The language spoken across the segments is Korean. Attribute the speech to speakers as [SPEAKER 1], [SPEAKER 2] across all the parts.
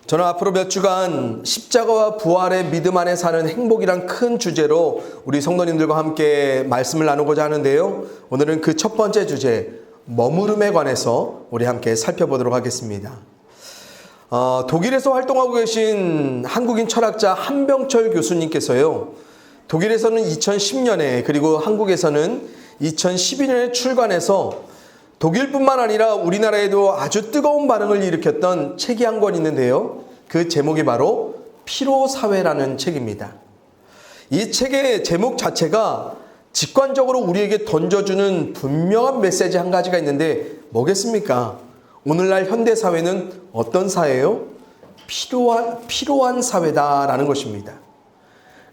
[SPEAKER 1] 저는 앞으로 몇 주간 십자가와 부활의 믿음 안에 사는 행복이란 큰 주제로 우리 성도님들과 함께 말씀을 나누고자 하는데요. 오늘은 그 첫 번째 주제, 머무름에 관해서 우리 함께 살펴보도록 하겠습니다. 독일에서 활동하고 계신 한국인 철학자 한병철 교수님께서요. 독일에서는 2010년에 그리고 한국에서는 2012년에 출간해서 독일뿐만 아니라 우리나라에도 아주 뜨거운 반응을 일으켰던 책이 한 권 있는데요. 그 제목이 바로 피로사회라는 책입니다. 이 책의 제목 자체가 직관적으로 우리에게 던져주는 분명한 메시지 한 가지가 있는데 뭐겠습니까? 오늘날 현대사회는 어떤 사회예요? 피로한 사회다라는 것입니다.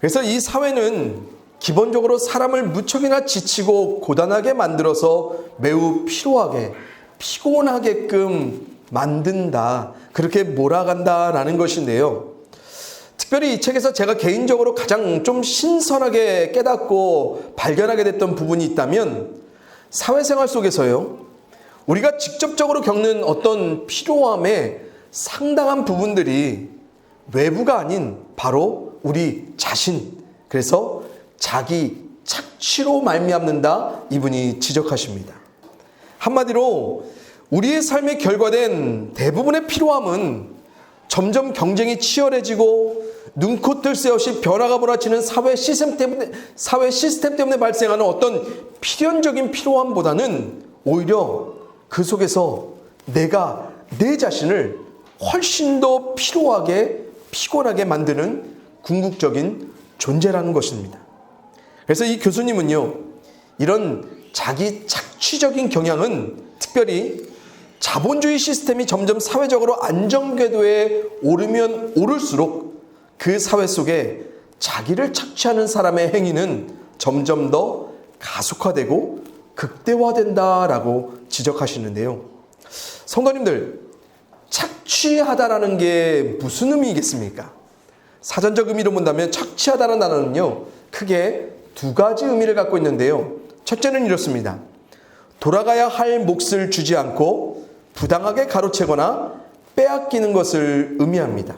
[SPEAKER 1] 그래서 이 사회는 기본적으로 사람을 무척이나 지치고 고단하게 만들어서 매우 피로하게, 피곤하게끔 만든다. 그렇게 몰아간다라는 것인데요. 특별히 이 책에서 제가 개인적으로 가장 좀 신선하게 깨닫고 발견하게 됐던 부분이 있다면 사회생활 속에서요. 우리가 직접적으로 겪는 어떤 피로함의 상당한 부분들이 외부가 아닌 바로 우리 자신, 그래서 자기 착취로 말미암는다, 이분이 지적하십니다. 한마디로 우리의 삶에 결과된 대부분의 피로함은 점점 경쟁이 치열해지고 눈코 뜰 새 없이 변화가 몰아치는 사회 시스템 때문에 발생하는 어떤 필연적인 피로함보다는 오히려 그 속에서 내가 내 자신을 훨씬 더 피로하게, 피곤하게 만드는 궁극적인 존재라는 것입니다. 그래서 이 교수님은요, 이런 자기 착취적인 경향은 특별히 자본주의 시스템이 점점 사회적으로 안정궤도에 오르면 오를수록 그 사회 속에 자기를 착취하는 사람의 행위는 점점 더 가속화되고 극대화된다라고 지적하시는데요. 성도님들, 착취하다라는 게 무슨 의미겠습니까? 사전적 의미로 본다면 착취하다는 단어는요, 크게 두 가지 의미를 갖고 있는데요. 첫째는 이렇습니다. 돌아가야 할 몫을 주지 않고 부당하게 가로채거나 빼앗기는 것을 의미합니다.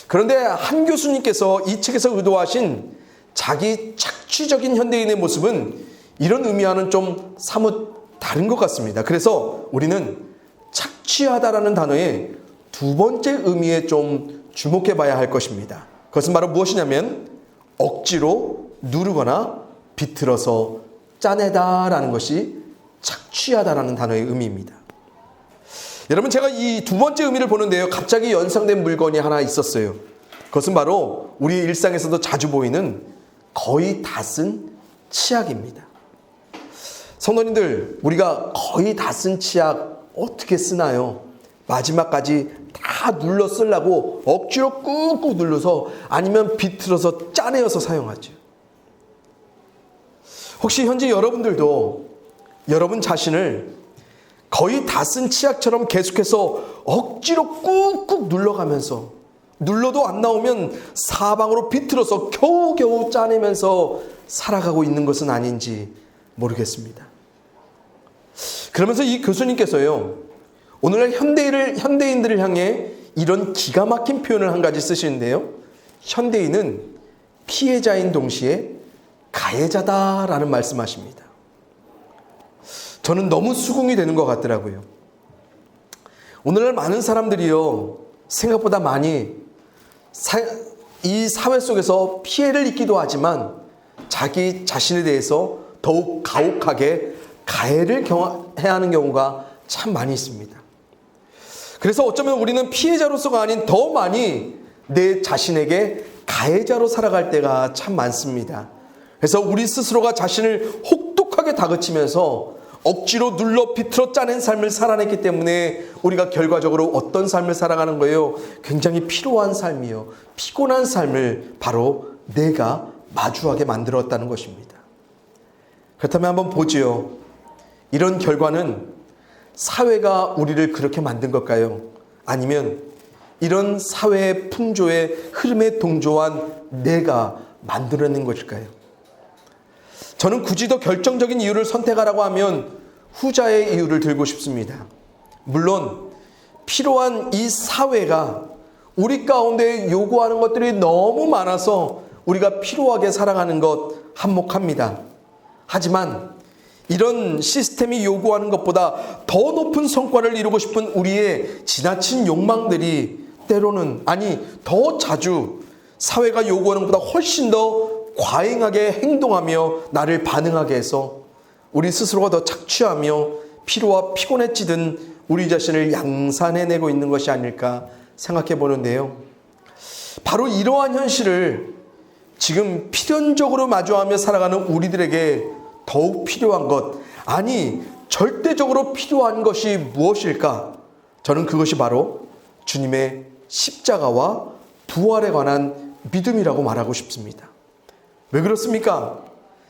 [SPEAKER 1] 그런데 한 교수님께서 이 책에서 의도하신 자기 착취적인 현대인의 모습은 이런 의미와는 좀 사뭇 다른 것 같습니다. 그래서 우리는 착취하다라는 단어의 두 번째 의미에 좀 주목해 봐야 할 것입니다. 그것은 바로 무엇이냐면 억지로 누르거나 비틀어서 짜내다라는 것이 착취하다라는 단어의 의미입니다. 여러분, 제가 이 두 번째 의미를 보는데요, 갑자기 연상된 물건이 하나 있었어요. 그것은 바로 우리 일상에서도 자주 보이는 거의 다 쓴 치약입니다. 성도님들, 우리가 거의 다 쓴 치약 어떻게 쓰나요? 마지막까지 다 눌러 쓰려고 억지로 꾹꾹 눌러서 아니면 비틀어서 짜내어서 사용하죠. 혹시 현재 여러분들도 여러분 자신을 거의 다 쓴 치약처럼 계속해서 억지로 꾹꾹 눌러가면서 눌러도 안 나오면 사방으로 비틀어서 겨우겨우 짜내면서 살아가고 있는 것은 아닌지 모르겠습니다. 그러면서 이 교수님께서요, 오늘날 현대인들을 향해 이런 기가 막힌 표현을 한 가지 쓰시는데요. 현대인은 피해자인 동시에 가해자다라는 말씀하십니다. 저는 너무 수긍이 되는 것 같더라고요. 오늘날 많은 사람들이요, 생각보다 많이 이 사회 속에서 피해를 입기도 하지만 자기 자신에 대해서 더욱 가혹하게 가해를 해야 하는 경우가 참 많이 있습니다. 그래서 어쩌면 우리는 피해자로서가 아닌 더 많이 내 자신에게 가해자로 살아갈 때가 참 많습니다. 그래서 우리 스스로가 자신을 혹독하게 다그치면서 억지로 눌러 비틀어 짜낸 삶을 살아냈기 때문에 우리가 결과적으로 어떤 삶을 살아가는 거예요? 굉장히 피로한 삶이요, 피곤한 삶을 바로 내가 마주하게 만들었다는 것입니다. 그렇다면 한번 보지요. 이런 결과는 사회가 우리를 그렇게 만든 걸까요? 아니면 이런 사회의 풍조의 흐름에 동조한 내가 만들어낸 것일까요? 저는 굳이 더 결정적인 이유를 선택하라고 하면 후자의 이유를 들고 싶습니다. 물론 필요한 이 사회가 우리 가운데 요구하는 것들이 너무 많아서 우리가 필요하게 살아가는 것 한몫합니다. 하지만 이런 시스템이 요구하는 것보다 더 높은 성과를 이루고 싶은 우리의 지나친 욕망들이 때로는, 아니 더 자주 사회가 요구하는 것보다 훨씬 더 과잉하게 행동하며 나를 반응하게 해서 우리 스스로가 더 착취하며 피로와 피곤에 찌든 우리 자신을 양산해내고 있는 것이 아닐까 생각해 보는데요. 바로 이러한 현실을 지금 필연적으로 마주하며 살아가는 우리들에게 더욱 필요한 것, 아니 절대적으로 필요한 것이 무엇일까? 저는 그것이 바로 주님의 십자가와 부활에 관한 믿음이라고 말하고 싶습니다. 왜 그렇습니까?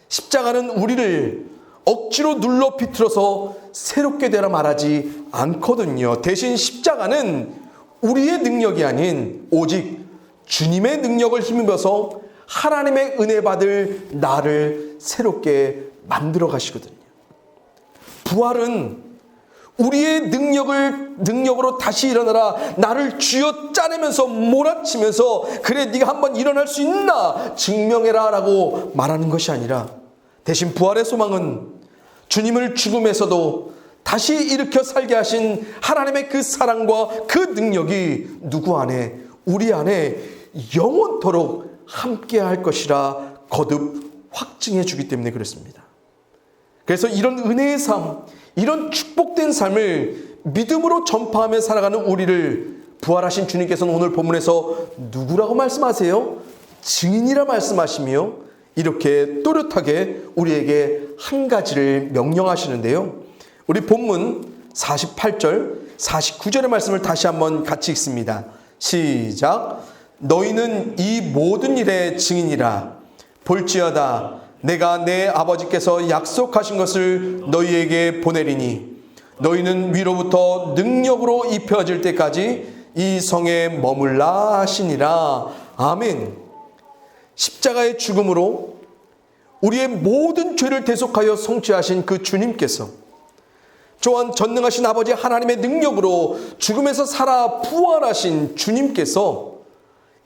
[SPEAKER 1] 십자가는 우리를 억지로 눌러 비틀어서 새롭게 되라 말하지 않거든요. 대신 십자가는 우리의 능력이 아닌 오직 주님의 능력을 힘입어서 하나님의 은혜 받을 나를 새롭게 만들어 가시거든요. 부활은 우리의 능력으로 다시 일어나라, 나를 쥐어 짜내면서 몰아치면서 그래 네가 한번 일어날 수 있나 증명해라 라고 말하는 것이 아니라, 대신 부활의 소망은 주님을 죽음에서도 다시 일으켜 살게 하신 하나님의 그 사랑과 그 능력이 누구 안에, 우리 안에 영원토록 함께 할 것이라 거듭 확증해 주기 때문에 그렇습니다. 그래서 이런 은혜의 삶, 이런 축복된 삶을 믿음으로 전파하며 살아가는 우리를 부활하신 주님께서는 오늘 본문에서 누구라고 말씀하세요? 증인이라 말씀하시며 이렇게 또렷하게 우리에게 한 가지를 명령하시는데요. 우리 본문 48절, 49절의 말씀을 다시 한번 같이 읽습니다. 시작. 너희는 이 모든 일의 증인이라. 볼지어다 내가 내 아버지께서 약속하신 것을 너희에게 보내리니 너희는 위로부터 능력으로 입혀질 때까지 이 성에 머물라 하시니라. 아멘. 십자가의 죽음으로 우리의 모든 죄를 대속하여 성취하신 그 주님께서, 또한 전능하신 아버지 하나님의 능력으로 죽음에서 살아 부활하신 주님께서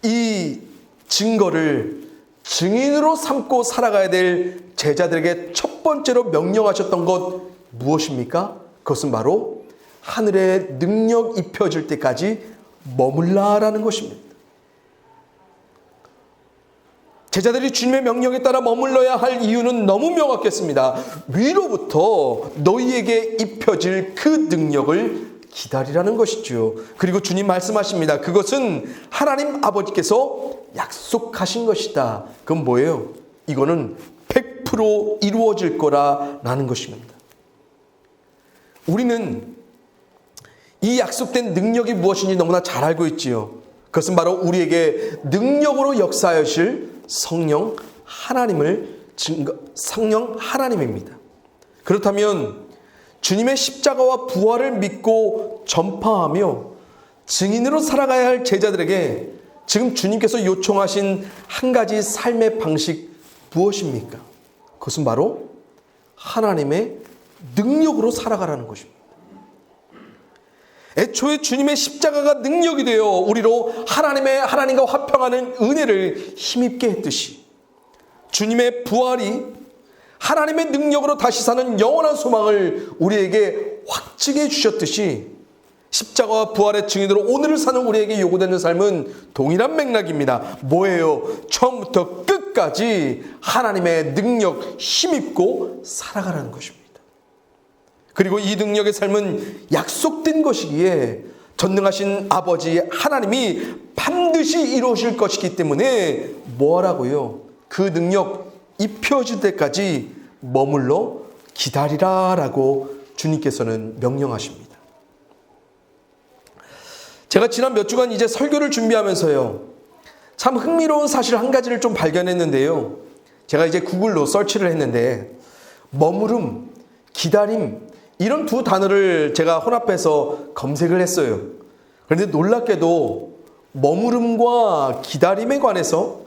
[SPEAKER 1] 이 증거를 증인으로 삼고 살아가야 될 제자들에게 첫 번째로 명령하셨던 것 무엇입니까? 그것은 바로 하늘의 능력 입혀질 때까지 머물라라는 것입니다. 제자들이 주님의 명령에 따라 머물러야 할 이유는 너무 명확했습니다. 위로부터 너희에게 입혀질 그 능력을 기다리라는 것이죠. 그리고 주님 말씀하십니다. 그것은 하나님 아버지께서 약속하신 것이다. 그건 뭐예요? 이거는 100% 이루어질 거라는 것입니다. 우리는 이 약속된 능력이 무엇인지 너무나 잘 알고 있지요. 그것은 바로 우리에게 능력으로 역사하실 성령 하나님입니다. 그렇다면 주님의 십자가와 부활을 믿고 전파하며 증인으로 살아가야 할 제자들에게 지금 주님께서 요청하신 한 가지 삶의 방식 무엇입니까? 그것은 바로 하나님의 능력으로 살아가라는 것입니다. 애초에 주님의 십자가가 능력이 되어 우리로 하나님과 화평하는 은혜를 힘입게 했듯이, 주님의 부활이 하나님의 능력으로 다시 사는 영원한 소망을 우리에게 확증해 주셨듯이, 십자가와 부활의 증인으로 오늘을 사는 우리에게 요구되는 삶은 동일한 맥락입니다. 뭐예요? 처음부터 끝까지 하나님의 능력 힘입고 살아가라는 것입니다. 그리고 이 능력의 삶은 약속된 것이기에 전능하신 아버지 하나님이 반드시 이루실 것이기 때문에 뭐하라고요? 그 능력 입혀질 때까지 머물러 기다리라라고 주님께서는 명령하십니다. 제가 지난 몇 주간 이제 설교를 준비하면서요, 참 흥미로운 사실 한 가지를 좀 발견했는데요. 제가 이제 구글로 서치를 했는데 머무름, 기다림, 이런 두 단어를 제가 혼합해서 검색을 했어요. 그런데 놀랍게도 머무름과 기다림에 관해서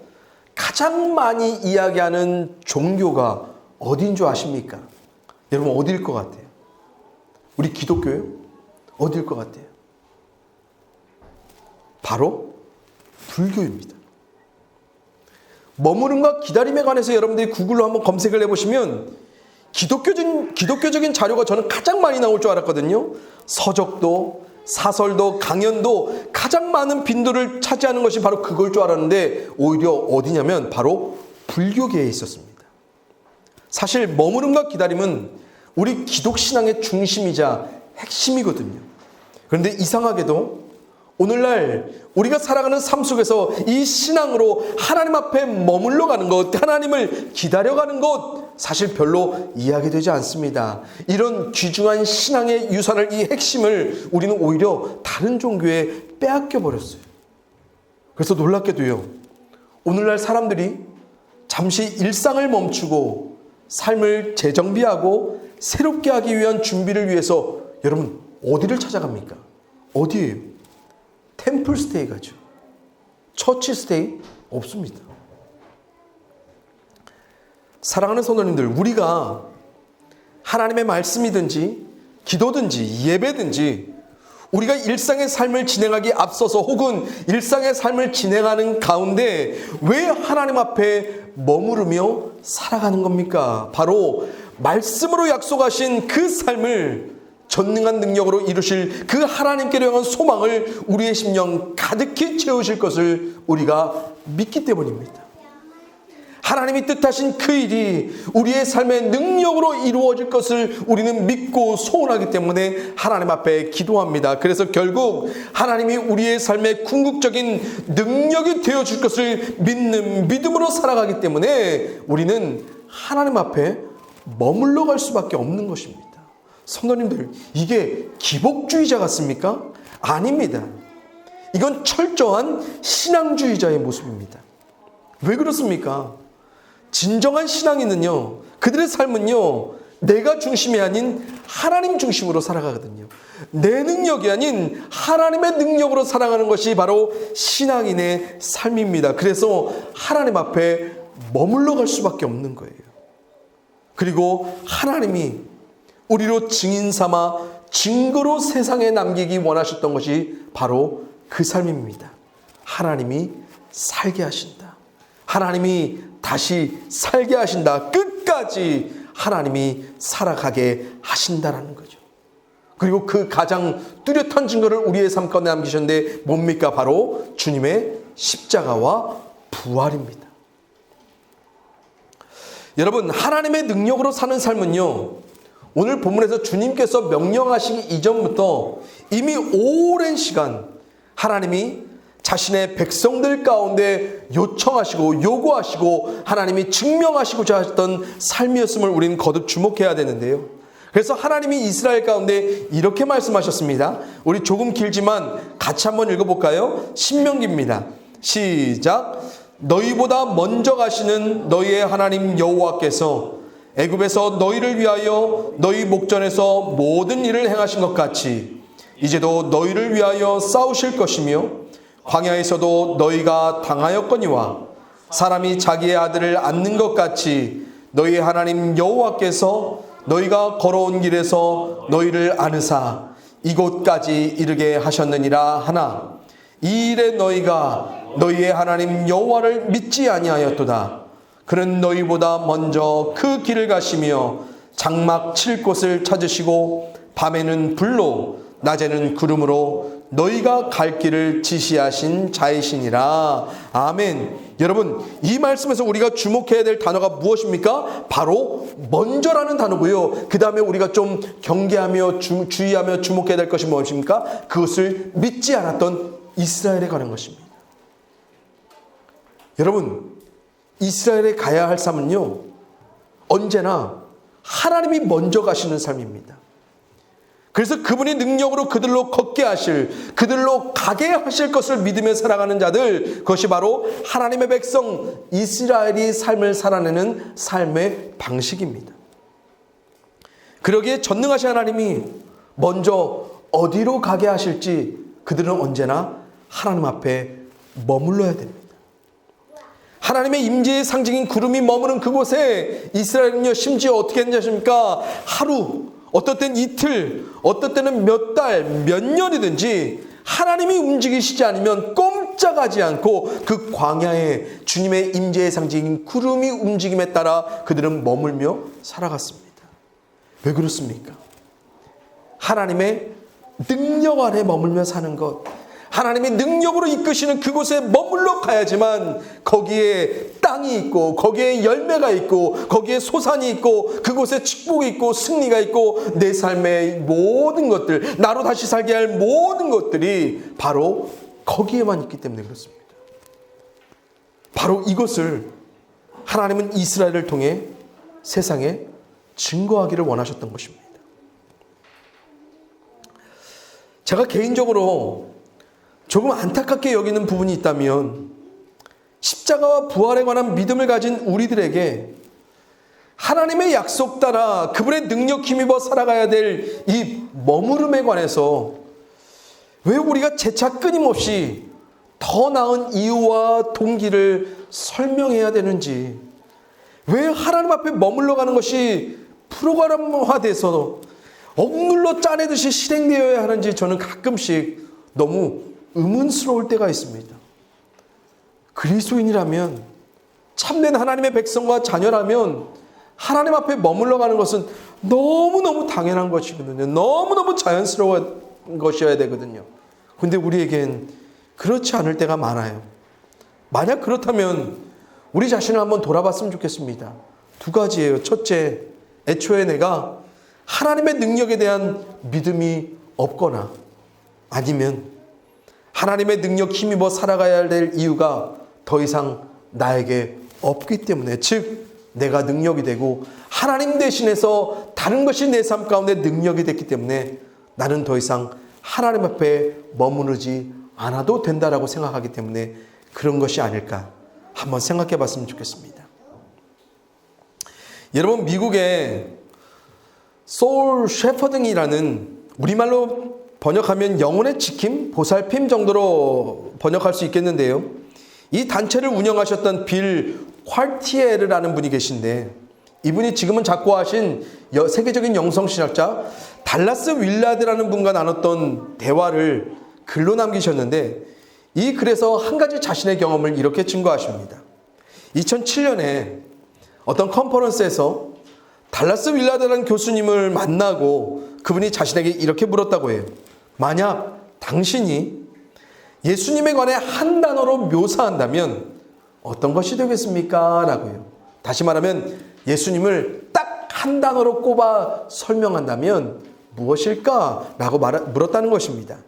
[SPEAKER 1] 가장 많이 이야기하는 종교가 어디인 줄 아십니까? 여러분 어디일 것 같아요? 우리 기독교요? 어디일 것 같아요? 바로 불교입니다. 머무름과 기다림에 관해서 여러분들이 구글로 한번 검색을 해보시면 기독교적인 자료가 저는 가장 많이 나올 줄 알았거든요. 서적도 사설도 강연도 가장 많은 빈도를 차지하는 것이 바로 그걸 줄 알았는데 오히려 어디냐면 바로 불교계에 있었습니다. 사실 머무름과 기다림은 우리 기독신앙의 중심이자 핵심이거든요. 그런데 이상하게도 오늘날 우리가 살아가는 삶 속에서 이 신앙으로 하나님 앞에 머물러 가는 것, 하나님을 기다려가는 것 사실 별로 이야기되지 않습니다. 이런 귀중한 신앙의 유산을, 이 핵심을 우리는 오히려 다른 종교에 빼앗겨 버렸어요. 그래서 놀랍게도요, 오늘날 사람들이 잠시 일상을 멈추고 삶을 재정비하고 새롭게 하기 위한 준비를 위해서 여러분 어디를 찾아갑니까? 어디예요? 템플 스테이 가죠. 처치 스테이 없습니다. 사랑하는 성도님들, 우리가 하나님의 말씀이든지 기도든지 예배든지 우리가 일상의 삶을 진행하기 앞서서 혹은 일상의 삶을 진행하는 가운데 왜 하나님 앞에 머무르며 살아가는 겁니까? 바로 말씀으로 약속하신 그 삶을 전능한 능력으로 이루실 그 하나님께로 향한 소망을 우리의 심령 가득히 채우실 것을 우리가 믿기 때문입니다. 하나님이 뜻하신 그 일이 우리의 삶의 능력으로 이루어질 것을 우리는 믿고 소원하기 때문에 하나님 앞에 기도합니다. 그래서 결국 하나님이 우리의 삶의 궁극적인 능력이 되어줄 것을 믿는 믿음으로 살아가기 때문에 우리는 하나님 앞에 머물러 갈 수밖에 없는 것입니다. 성도님들, 이게 기복주의자 같습니까? 아닙니다. 이건 철저한 신앙주의자의 모습입니다. 왜 그렇습니까? 진정한 신앙인은요, 그들의 삶은요, 내가 중심이 아닌 하나님 중심으로 살아가거든요. 내 능력이 아닌 하나님의 능력으로 살아가는 것이 바로 신앙인의 삶입니다. 그래서 하나님 앞에 머물러 갈 수밖에 없는 거예요. 그리고 하나님이 우리로 증인 삼아 증거로 세상에 남기기 원하셨던 것이 바로 그 삶입니다. 하나님이 살게 하신다. 하나님이 다시 살게 하신다. 끝까지 하나님이 살아가게 하신다라는 거죠. 그리고 그 가장 뚜렷한 증거를 우리의 삶 가운데 남기셨는데 뭡니까? 바로 주님의 십자가와 부활입니다. 여러분, 하나님의 능력으로 사는 삶은요, 오늘 본문에서 주님께서 명령하시기 이전부터 이미 오랜 시간 하나님이 자신의 백성들 가운데 요청하시고 요구하시고 하나님이 증명하시고자 하셨던 삶이었음을 우리는 거듭 주목해야 되는데요. 그래서 하나님이 이스라엘 가운데 이렇게 말씀하셨습니다. 우리 조금 길지만 같이 한번 읽어볼까요? 신명기입니다. 시작. 너희보다 먼저 가시는 너희의 하나님 여호와께서 애굽에서 너희를 위하여 너희 목전에서 모든 일을 행하신 것 같이 이제도 너희를 위하여 싸우실 것이며 광야에서도 너희가 당하였거니와 사람이 자기의 아들을 안는 것 같이 너희 하나님 여호와께서 너희가 걸어온 길에서 너희를 안으사 이곳까지 이르게 하셨느니라 하나 이 일에 너희가 너희의 하나님 여호와를 믿지 아니하였도다. 그는 너희보다 먼저 그 길을 가시며 장막 칠 곳을 찾으시고 밤에는 불로 낮에는 구름으로 너희가 갈 길을 지시하신 자이시니라. 아멘. 여러분, 이 말씀에서 우리가 주목해야 될 단어가 무엇입니까? 바로 먼저라는 단어고요. 그 다음에 우리가 좀 경계하며 주의하며 주목해야 될 것이 무엇입니까? 그것을 믿지 않았던 이스라엘에 관한 것입니다. 여러분, 이스라엘에 가야 할 삶은요, 언제나 하나님이 먼저 가시는 삶입니다. 그래서 그분이 능력으로 그들로 걷게 하실, 그들로 가게 하실 것을 믿으며 살아가는 자들, 그것이 바로 하나님의 백성 이스라엘이 삶을 살아내는 삶의 방식입니다. 그러기에 전능하신 하나님이 먼저 어디로 가게 하실지 그들은 언제나 하나님 앞에 머물러야 됩니다. 하나님의 임재의 상징인 구름이 머무는 그곳에 이스라엘은요, 심지어 어떻게 했는지 아십니까? 하루, 어떨 땐 이틀, 어떨 때는 몇 달, 몇 년이든지 하나님이 움직이시지 않으면 꼼짝하지 않고 그 광야에 주님의 임재의 상징인 구름이 움직임에 따라 그들은 머물며 살아갔습니다. 왜 그렇습니까? 하나님의 능력 아래 머물며 사는 것, 하나님의 능력으로 이끄시는 그곳에 머물러 가야지만 거기에 땅이 있고 거기에 열매가 있고 거기에 소산이 있고 그곳에 축복이 있고 승리가 있고 내 삶의 모든 것들, 나로 다시 살게 할 모든 것들이 바로 거기에만 있기 때문에 그렇습니다. 바로 이것을 하나님은 이스라엘을 통해 세상에 증거하기를 원하셨던 것입니다. 제가 개인적으로 조금 안타깝게 여기는 부분이 있다면 십자가와 부활에 관한 믿음을 가진 우리들에게 하나님의 약속 따라 그분의 능력 힘입어 살아가야 될 이 머무름에 관해서 왜 우리가 재차 끊임없이 더 나은 이유와 동기를 설명해야 되는지, 왜 하나님 앞에 머물러 가는 것이 프로그램화돼서 억눌러 짜내듯이 실행되어야 하는지 저는 가끔씩 너무 의문스러울 때가 있습니다. 그리스도인이라면, 참된 하나님의 백성과 자녀라면 하나님 앞에 머물러 가는 것은 너무너무 당연한 것이거든요. 너무너무 자연스러운 것이어야 되거든요. 근데 우리에겐 그렇지 않을 때가 많아요. 만약 그렇다면 우리 자신을 한번 돌아봤으면 좋겠습니다. 두 가지예요. 첫째, 애초에 내가 하나님의 능력에 대한 믿음이 없거나, 아니면 하나님의 능력 힘입어 살아가야 될 이유가 더 이상 나에게 없기 때문에, 즉 내가 능력이 되고 하나님 대신해서 다른 것이 내 삶 가운데 능력이 됐기 때문에 나는 더 이상 하나님 앞에 머무르지 않아도 된다라고 생각하기 때문에 그런 것이 아닐까 한번 생각해 봤으면 좋겠습니다. 여러분, 미국에 소울 셰퍼딩이라는, 우리말로 번역하면 영혼의 지킴, 보살핌 정도로 번역할 수 있겠는데요, 이 단체를 운영하셨던 빌 콰르티에르라는 분이 계신데, 이분이 지금은 작고하신 세계적인 영성신학자 달라스 윌라드라는 분과 나눴던 대화를 글로 남기셨는데, 이 글에서 한 가지 자신의 경험을 이렇게 증거하십니다. 2007년에 어떤 컨퍼런스에서 달라스 윌라드라는 교수님을 만나고 그분이 자신에게 이렇게 물었다고 해요. 만약 당신이 예수님에 관해 한 단어로 묘사한다면 어떤 것이 되겠습니까? 라고요. 다시 말하면 예수님을 딱 한 단어로 꼽아 설명한다면 무엇일까? 라고 물었다는 것입니다.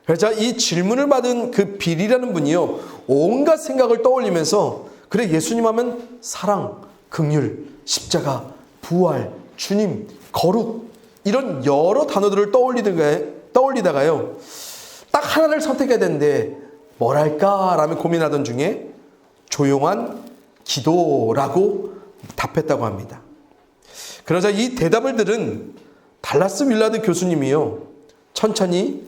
[SPEAKER 1] 그래서 이 질문을 받은 그 빌이라는 분이요, 온갖 생각을 떠올리면서, 그래, 예수님 하면 사랑, 긍휼, 십자가, 부활, 주님, 거룩, 이런 여러 단어들을 떠올리다가요, 딱 하나를 선택해야 되는데 뭘 할까? 라며 고민하던 중에 조용한 기도라고 답했다고 합니다. 그러자 이 대답을 들은 달라스 윌라드 교수님이요, 천천히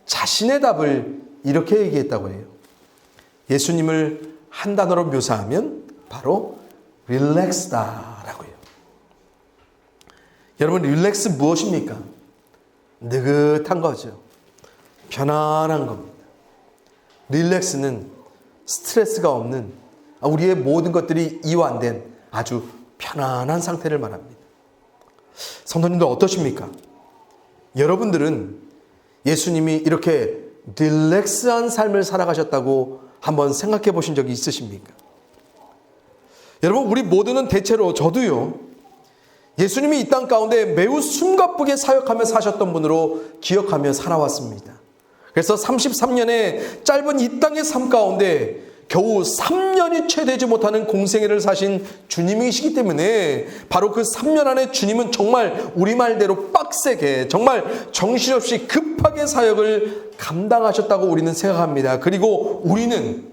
[SPEAKER 1] 자신의 답을 이렇게 얘기했다고 해요. 예수님을 한 단어로 묘사하면 바로 릴렉스다라고요. 여러분, 릴렉스 무엇입니까? 느긋한 거죠. 편안한 겁니다. 릴렉스는 스트레스가 없는, 우리의 모든 것들이 이완된 아주 편안한 상태를 말합니다. 성도님들 어떠십니까? 여러분들은 예수님이 이렇게 릴렉스한 삶을 살아가셨다고 한번 생각해 보신 적이 있으십니까? 여러분, 우리 모두는 대체로, 저도요, 예수님이 이 땅 가운데 매우 숨가쁘게 사역하며 사셨던 분으로 기억하며 살아왔습니다. 그래서 33년의 짧은 이 땅의 삶 가운데 겨우 3년이 채 되지 못하는 공생애를 사신 주님이시기 때문에 바로 그 3년 안에 주님은 정말 우리말대로 빡세게, 정말 정신없이 급하게 사역을 감당하셨다고 우리는 생각합니다. 그리고 우리는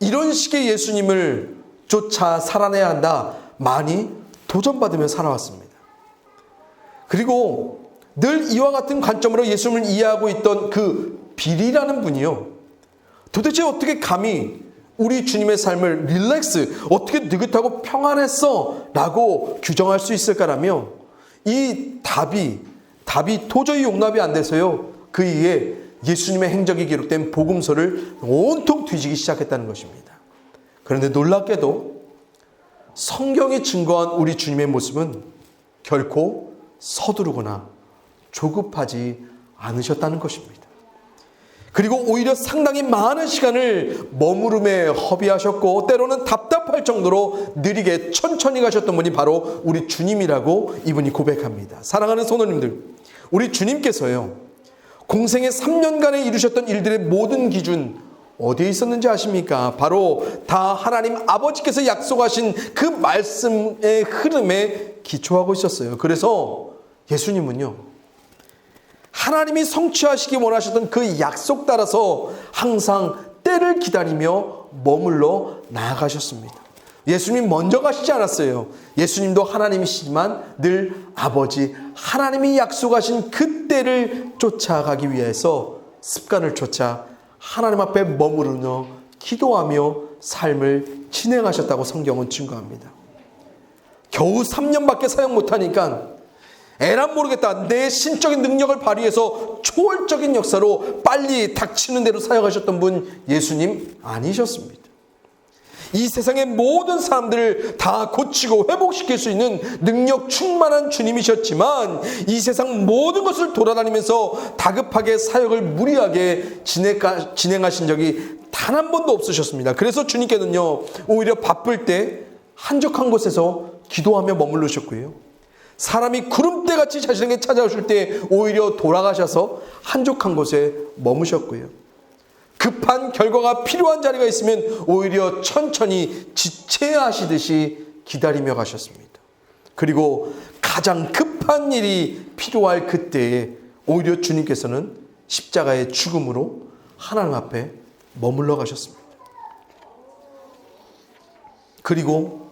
[SPEAKER 1] 이런 식의 예수님을 쫓아 살아내야 한다, 많이 도전받으며 살아왔습니다. 그리고 늘 이와 같은 관점으로 예수님을 이해하고 있던 그 빌이라는 분이요, 도대체 어떻게 감히 우리 주님의 삶을 릴렉스, 어떻게 느긋하고 평안했어? 라고 규정할 수 있을까라며 이 답이 도저히 용납이 안 돼서요, 그 이에 예수님의 행적이 기록된 복음서를 온통 뒤지기 시작했다는 것입니다. 그런데 놀랍게도 성경이 증거한 우리 주님의 모습은 결코 서두르거나 조급하지 않으셨다는 것입니다. 그리고 오히려 상당히 많은 시간을 머무름에 허비하셨고 때로는 답답할 정도로 느리게 천천히 가셨던 분이 바로 우리 주님이라고 이분이 고백합니다. 사랑하는 성도님들, 우리 주님께서요, 공생의 3년간에 이루셨던 일들의 모든 기준 어디에 있었는지 아십니까? 바로 다 하나님 아버지께서 약속하신 그 말씀의 흐름에 기초하고 있었어요. 그래서 예수님은요, 하나님이 성취하시기 원하셨던 그 약속 따라서 항상 때를 기다리며 머물러 나아가셨습니다. 예수님 먼저 가시지 않았어요. 예수님도 하나님이시지만 늘 아버지 하나님이 약속하신 그 때를 쫓아가기 위해서 습관을 쫓아 하나님 앞에 머무르며 기도하며 삶을 진행하셨다고 성경은 증거합니다. 겨우 3년밖에 사용 못하니까 에란 모르겠다, 내 신적인 능력을 발휘해서 초월적인 역사로 빨리 닥치는 대로 사역하셨던 분 예수님 아니셨습니다. 이 세상의 모든 사람들을 다 고치고 회복시킬 수 있는 능력 충만한 주님이셨지만 이 세상 모든 것을 돌아다니면서 다급하게 사역을 무리하게 진행하신 적이 단 한 번도 없으셨습니다. 그래서 주님께는요, 오히려 바쁠 때 한적한 곳에서 기도하며 머물르셨고요, 사람이 구름대같이 자신에게 찾아오실 때 오히려 돌아가셔서 한적한 곳에 머무셨고요, 급한 결과가 필요한 자리가 있으면 오히려 천천히 지체하시듯이 기다리며 가셨습니다. 그리고 가장 급한 일이 필요할 그때에 오히려 주님께서는 십자가의 죽음으로 하나님 앞에 머물러 가셨습니다. 그리고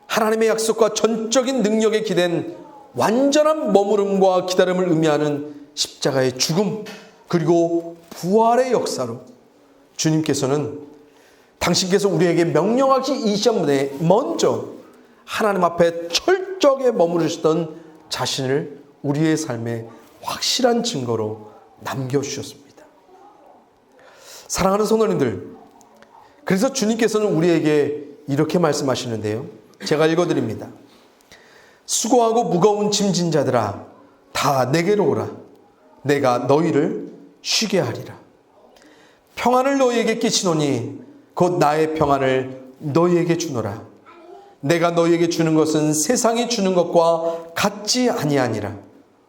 [SPEAKER 1] 하나님의 약속과 전적인 능력에 기댄 완전한 머무름과 기다림을 의미하는 십자가의 죽음 그리고 부활의 역사로 주님께서는 당신께서 우리에게 명령하기 이전에 먼저 하나님 앞에 철저하게 머무르셨던 자신을 우리의 삶에 확실한 증거로 남겨주셨습니다. 사랑하는 성도님들, 그래서 주님께서는 우리에게 이렇게 말씀하시는데요, 제가 읽어드립니다. 수고하고 무거운 짐진 자들아 다 내게로 오라. 내가 너희를 쉬게 하리라. 평안을 너희에게 끼치노니 곧 나의 평안을 너희에게 주노라. 내가 너희에게 주는 것은 세상이 주는 것과 같지 아니하니라.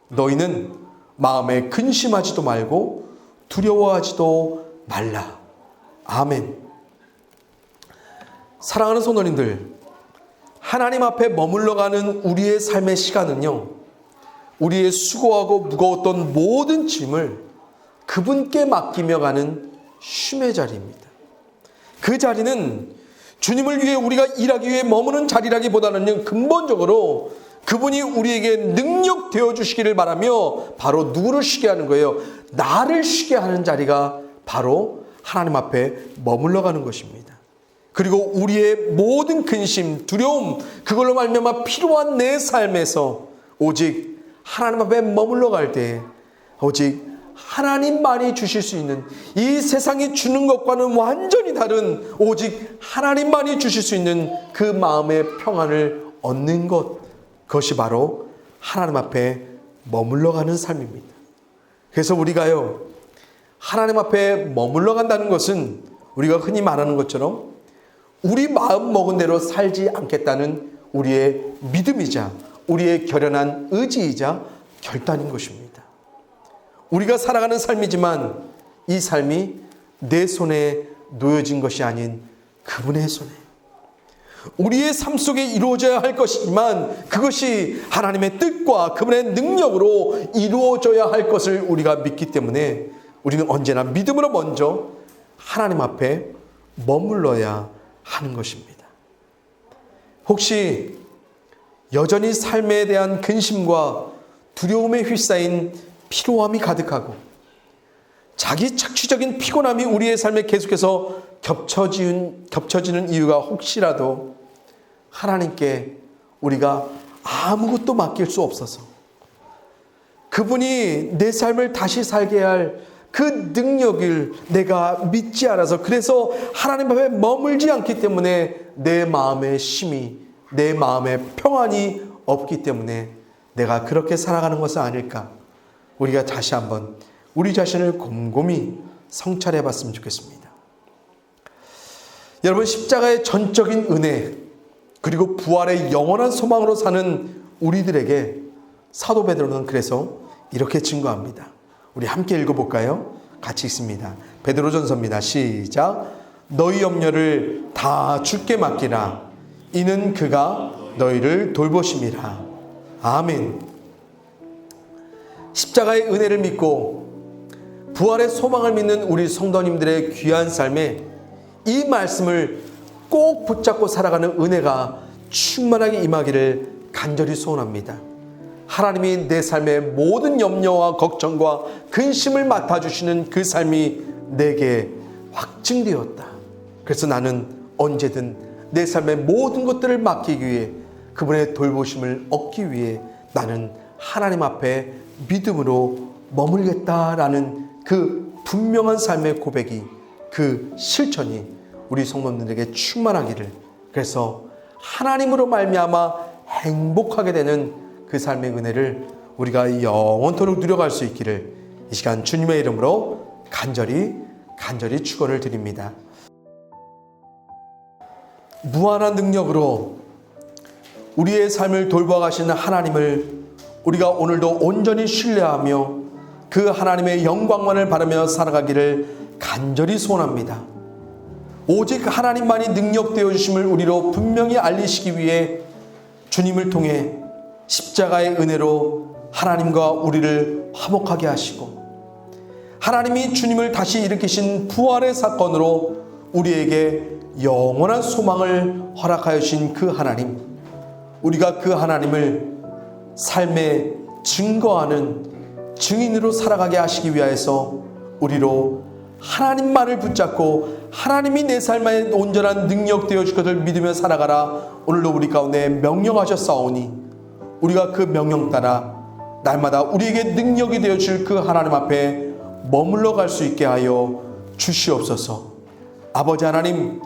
[SPEAKER 1] 너희는 마음에 근심하지도 말고 두려워하지도 말라. 아멘. 사랑하는 성도님들, 하나님 앞에 머물러가는 우리의 삶의 시간은요, 우리의 수고하고 무거웠던 모든 짐을 그분께 맡기며 가는 쉼의 자리입니다. 그 자리는 주님을 위해 우리가 일하기 위해 머무는 자리라기보다는 근본적으로 그분이 우리에게 능력 되어 주시기를 바라며 바로 누구를 쉬게 하는 거예요? 나를 쉬게 하는 자리가 바로 하나님 앞에 머물러 가는 것입니다. 그리고 우리의 모든 근심, 두려움, 그걸로 말미암아 필요한 내 삶에서 오직 하나님 앞에 머물러 갈 때 오직 하나님만이 주실 수 있는, 이 세상이 주는 것과는 완전히 다른 오직 하나님만이 주실 수 있는 그 마음의 평안을 얻는 것, 그것이 바로 하나님 앞에 머물러 가는 삶입니다. 그래서 우리가요, 하나님 앞에 머물러 간다는 것은 우리가 흔히 말하는 것처럼 우리 마음 먹은 대로 살지 않겠다는 우리의 믿음이자 우리의 결연한 의지이자 결단인 것입니다. 우리가 살아가는 삶이지만 이 삶이 내 손에 놓여진 것이 아닌 그분의 손에, 우리의 삶 속에 이루어져야 할 것이지만 그것이 하나님의 뜻과 그분의 능력으로 이루어져야 할 것을 우리가 믿기 때문에 우리는 언제나 믿음으로 먼저 하나님 앞에 머물러야 하는 것입니다. 혹시 여전히 삶에 대한 근심과 두려움에 휩싸인 피로함이 가득하고 자기 착취적인 피곤함이 우리의 삶에 계속해서 겹쳐지는 이유가 혹시라도 하나님께 우리가 아무것도 맡길 수 없어서 그분이 내 삶을 다시 살게 할 그 능력을 내가 믿지 않아서, 그래서 하나님 앞에 머물지 않기 때문에 내 마음에 쉼이, 내 마음에 평안이 없기 때문에 내가 그렇게 살아가는 것은 아닐까. 우리가 다시 한번 우리 자신을 곰곰이 성찰해 봤으면 좋겠습니다. 여러분, 십자가의 전적인 은혜 그리고 부활의 영원한 소망으로 사는 우리들에게 사도 베드로는 그래서 이렇게 증거합니다. 우리 함께 읽어볼까요? 같이 읽습니다. 베드로전서입니다. 시작. 너희 염려를 다 주께 맡기라. 이는 그가 너희를 돌보심이라. 아멘. 십자가의 은혜를 믿고 부활의 소망을 믿는 우리 성도님들의 귀한 삶에 이 말씀을 꼭 붙잡고 살아가는 은혜가 충만하게 임하기를 간절히 소원합니다. 하나님이 내 삶의 모든 염려와 걱정과 근심을 맡아주시는 그 삶이 내게 확증되었다. 그래서 나는 언제든 내 삶의 모든 것들을 맡기기 위해, 그분의 돌보심을 얻기 위해 나는 하나님 앞에 믿음으로 머물겠다라는 그 분명한 삶의 고백이, 그 실천이 우리 성도님들에게 충만하기를, 그래서 하나님으로 말미암아 행복하게 되는 그 삶의 은혜를 우리가 영원토록 누려갈 수 있기를 이 시간 주님의 이름으로 간절히 축원을 드립니다. 무한한 능력으로 우리의 삶을 돌봐가시는 하나님을 우리가 오늘도 온전히 신뢰하며 그 하나님의 영광만을 바라며 살아가기를 간절히 소원합니다. 오직 하나님만이 능력되어 주심을 우리로 분명히 알리시기 위해 주님을 통해 십자가의 은혜로 하나님과 우리를 화목하게 하시고, 하나님이 주님을 다시 일으키신 부활의 사건으로 우리에게 영원한 소망을 허락하여 주신 그 하나님, 우리가 그 하나님을 삶에 증거하는 증인으로 살아가게 하시기 위하여서 우리로 하나님만을 붙잡고 하나님이 내 삶에 온전한 능력 되어 줄 것을 믿으며 살아가라. 오늘도 우리 가운데 명령하셨사오니 우리가 그 명령 따라 날마다 우리에게 능력이 되어 줄 그 하나님 앞에 머물러 갈 수 있게 하여 주시옵소서. 아버지 하나님,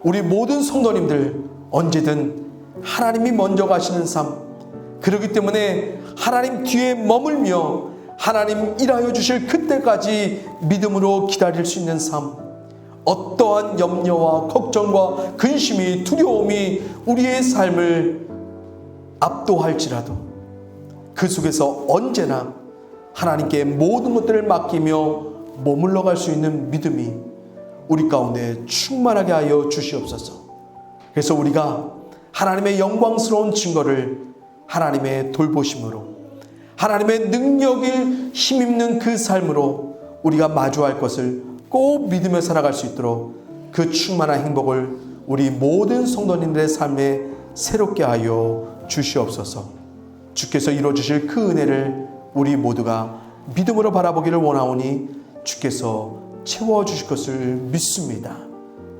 [SPEAKER 1] 우리 모든 성도님들 언제든 하나님이 먼저 가시는 삶, 그렇기 때문에 하나님 뒤에 머물며 하나님 일하여 주실 그때까지 믿음으로 기다릴 수 있는 삶, 어떠한 염려와 걱정과 근심이, 두려움이 우리의 삶을 압도할지라도 그 속에서 언제나 하나님께 모든 것들을 맡기며 머물러 갈 수 있는 믿음이 우리 가운데 충만하게 하여 주시옵소서. 그래서 우리가 하나님의 영광스러운 증거를 하나님의 돌보심으로, 하나님의 능력을 힘입는 그 삶으로 우리가 마주할 것을 꼭 믿으며 살아갈 수 있도록 그 충만한 행복을 우리 모든 성도님들의 삶에 새롭게 하여 주시옵소서. 주께서 이루어주실 그 은혜를 우리 모두가 믿음으로 바라보기를 원하오니 주께서 채워주실 것을 믿습니다.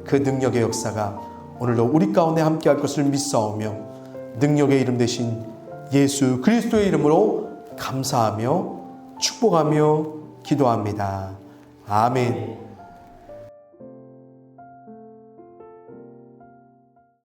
[SPEAKER 1] 그 능력의 역사가 오늘도 우리 가운데 함께할 것을 믿사오며 능력의 이름 대신 예수 그리스도의 이름으로 감사하며 축복하며 기도합니다. 아멘.